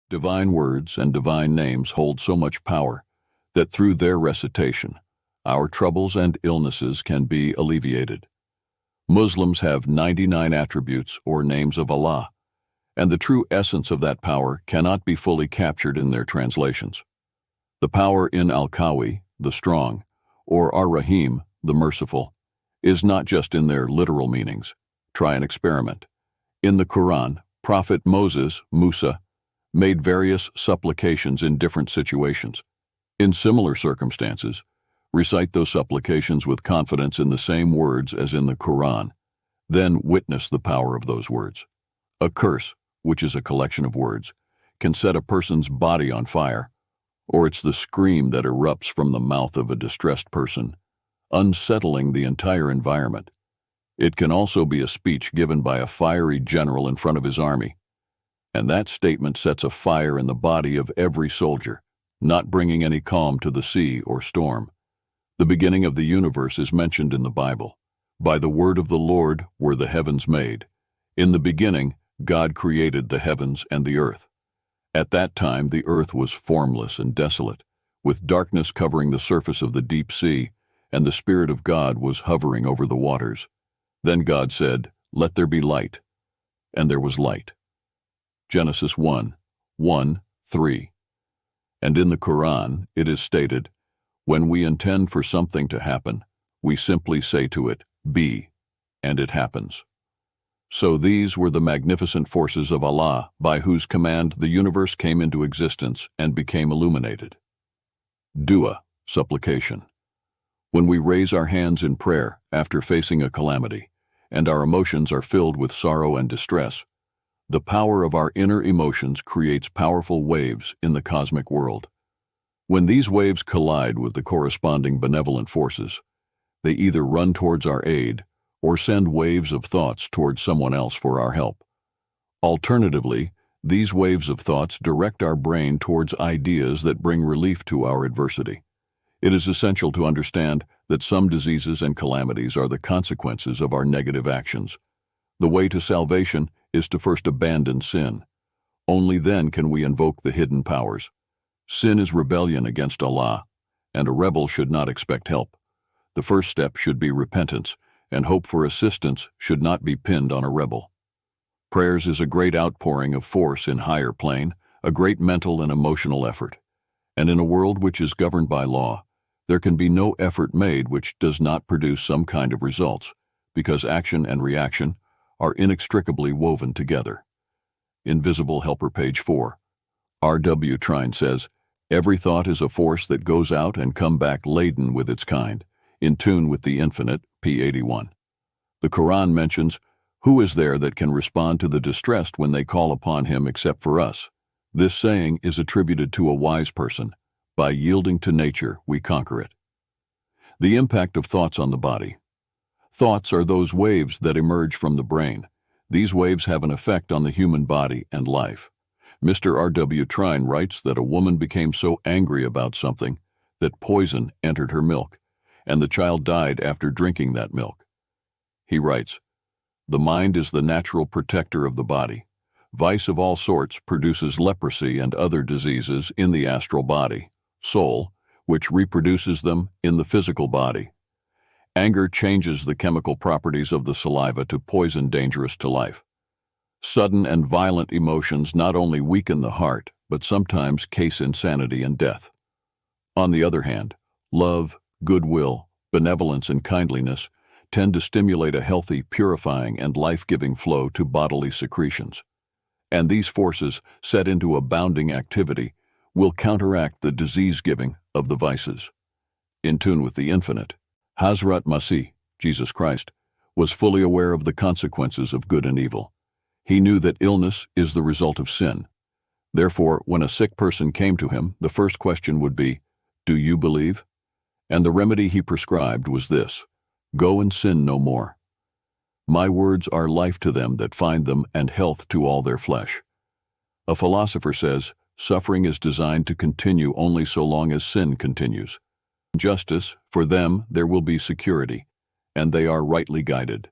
Divine words and divine names hold so much power that through their recitation, our troubles and illnesses can be alleviated. Muslims have 99 attributes or names of Allah, and the true essence of that power cannot be fully captured in their translations. The power in Al-Qawi, the strong, or Ar-Rahim, the merciful, is not just in their literal meanings. Try an experiment. In the Quran, Prophet Moses, Musa, made various supplications in different situations. In similar circumstances, recite those supplications with confidence in the same words as in the Quran, then witness the power of those words. A curse, which is a collection of words, can set a person's body on fire, or it's the scream that erupts from the mouth of a distressed person, unsettling the entire environment. It can also be a speech given by a fiery general in front of his army, and that statement sets a fire in the body of every soldier, not bringing any calm to the sea or storm. The beginning of the universe is mentioned in the Bible. By the word of the Lord were the heavens made. In the beginning, God created the heavens and the earth. At that time, the earth was formless and desolate, with darkness covering the surface of the deep sea, and the Spirit of God was hovering over the waters. Then God said, "Let there be light." And there was light. Genesis 1:1-3. And in the Quran, it is stated, when we intend for something to happen, we simply say to it, "Be," and it happens. So these were the magnificent forces of Allah, by whose command the universe came into existence and became illuminated. Dua, supplication. When we raise our hands in prayer after facing a calamity, and our emotions are filled with sorrow and distress, the power of our inner emotions creates powerful waves in the cosmic world. When these waves collide with the corresponding benevolent forces, they either run towards our aid or send waves of thoughts towards someone else for our help. Alternatively, these waves of thoughts direct our brain towards ideas that bring relief to our adversity. It is essential to understand that some diseases and calamities are the consequences of our negative actions. The way to salvation is to first abandon sin. Only then can we invoke the hidden powers. Sin is rebellion against Allah, and a rebel should not expect help. The first step should be repentance, and hope for assistance should not be pinned on a rebel. Prayers is a great outpouring of force in higher plane, a great mental and emotional effort. And in a world which is governed by law, there can be no effort made which does not produce some kind of results, because action and reaction are inextricably woven together. Invisible Helper, page 4. R.W. Trine says, "Every thought is a force that goes out and come back laden with its kind, in tune with the infinite," p. 81. The Quran mentions, "Who is there that can respond to the distressed when they call upon him except for us?" This saying is attributed to a wise person. By yielding to nature, we conquer it. The impact of thoughts on the body. Thoughts are those waves that emerge from the brain. These waves have an effect on the human body and life. Mr. R.W. Trine writes that a woman became so angry about something that poison entered her milk, and the child died after drinking that milk. He writes, "The mind is the natural protector of the body. Vice of all sorts produces leprosy and other diseases in the astral body, soul, which reproduces them in the physical body. Anger changes the chemical properties of the saliva to poison dangerous to life. Sudden and violent emotions not only weaken the heart, but sometimes case insanity and death. On the other hand, love, goodwill, benevolence, and kindliness tend to stimulate a healthy, purifying, and life-giving flow to bodily secretions. And these forces, set into abounding activity, will counteract the disease-giving of the vices." In tune with the infinite, Hazrat Masih, Jesus Christ, was fully aware of the consequences of good and evil. He knew that illness is the result of sin. Therefore, when a sick person came to him, the first question would be, "Do you believe?" And the remedy he prescribed was this: "Go and sin no more. My words are life to them that find them and health to all their flesh." A philosopher says, suffering is designed to continue only so long as sin continues. In justice, for them there will be security, and they are rightly guided.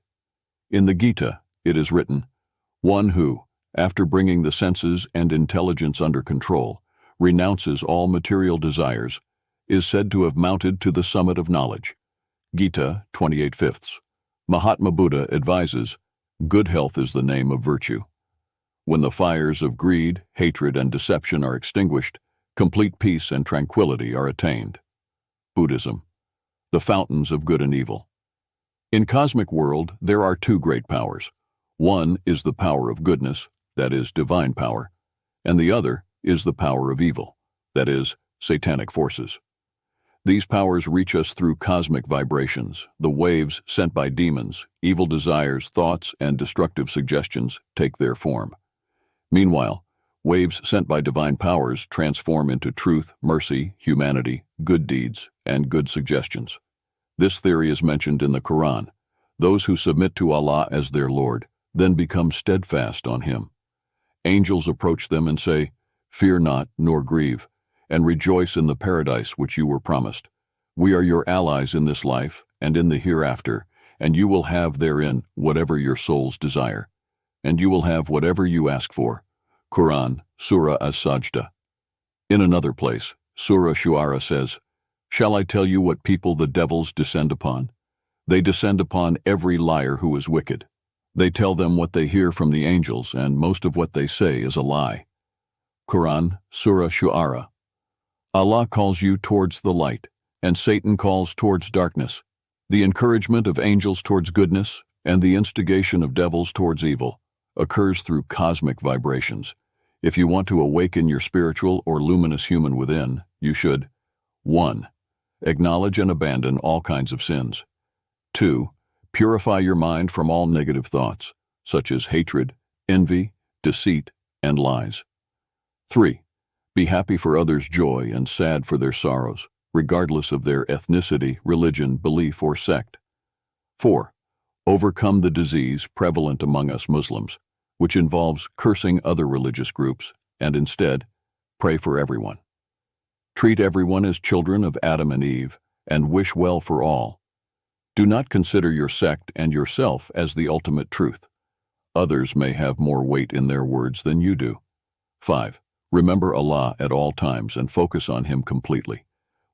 In the Gita, it is written, "One who, after bringing the senses and intelligence under control, renounces all material desires, is said to have mounted to the summit of knowledge. Gita 28/5. Mahatma Buddha advises, good health is the name of virtue. When the fires of greed, hatred, and deception are extinguished, complete peace and tranquility are attained. Buddhism, the fountains of good and evil. In cosmic world, there are two great powers. One is the power of goodness, that is, divine power, and the other is the power of evil, that is, satanic forces. These powers reach us through cosmic vibrations. The waves sent by demons, evil desires, thoughts, and destructive suggestions take their form. Meanwhile, waves sent by divine powers transform into truth, mercy, humanity, good deeds, and good suggestions. This theory is mentioned in the Quran. Those who submit to Allah as their Lord then become steadfast on Him. Angels approach them and say, "Fear not, nor grieve, and rejoice in the paradise which you were promised. We are your allies in this life and in the hereafter, and you will have therein whatever your souls desire, and you will have whatever you ask for." Quran, Surah As-Sajda. In another place, Surah Shu'ara says, "Shall I tell you what people the devils descend upon? They descend upon every liar who is wicked. They tell them what they hear from the angels, and most of what they say is a lie." Quran, Surah Shu'ara. Allah calls you towards the light, and Satan calls towards darkness. The encouragement of angels towards goodness and the instigation of devils towards evil occurs through cosmic vibrations. If you want to awaken your spiritual or luminous human within, you should 1. Acknowledge and abandon all kinds of sins. 2. Purify your mind from all negative thoughts, such as hatred, envy, deceit, and lies. 3. Be happy for others' joy and sad for their sorrows, regardless of their ethnicity, religion, belief, or sect. 4. Overcome the disease prevalent among us Muslims, which involves cursing other religious groups, and instead, pray for everyone. Treat everyone as children of Adam and Eve, and wish well for all. Do not consider your sect and yourself as the ultimate truth. Others may have more weight in their words than you do. 5. Remember Allah at all times and focus on Him completely.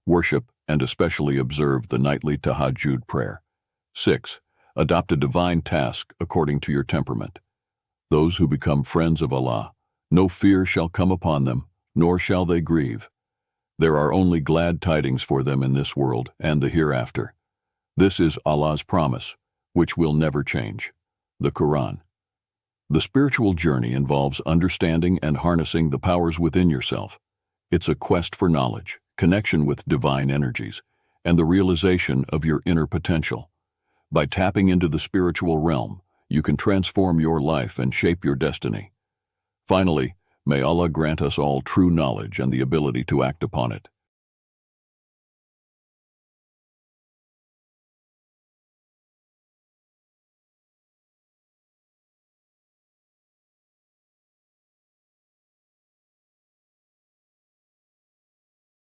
Worship and especially observe the nightly tahajjud prayer. 6. Adopt a divine task according to your temperament. Those who become friends of Allah, no fear shall come upon them, nor shall they grieve. There are only glad tidings for them in this world and the hereafter. This is Allah's promise, which will never change. The Quran. The spiritual journey involves understanding and harnessing the powers within yourself. It's a quest for knowledge, connection with divine energies, and the realization of your inner potential. By tapping into the spiritual realm, you can transform your life and shape your destiny. Finally, may Allah grant us all true knowledge and the ability to act upon it.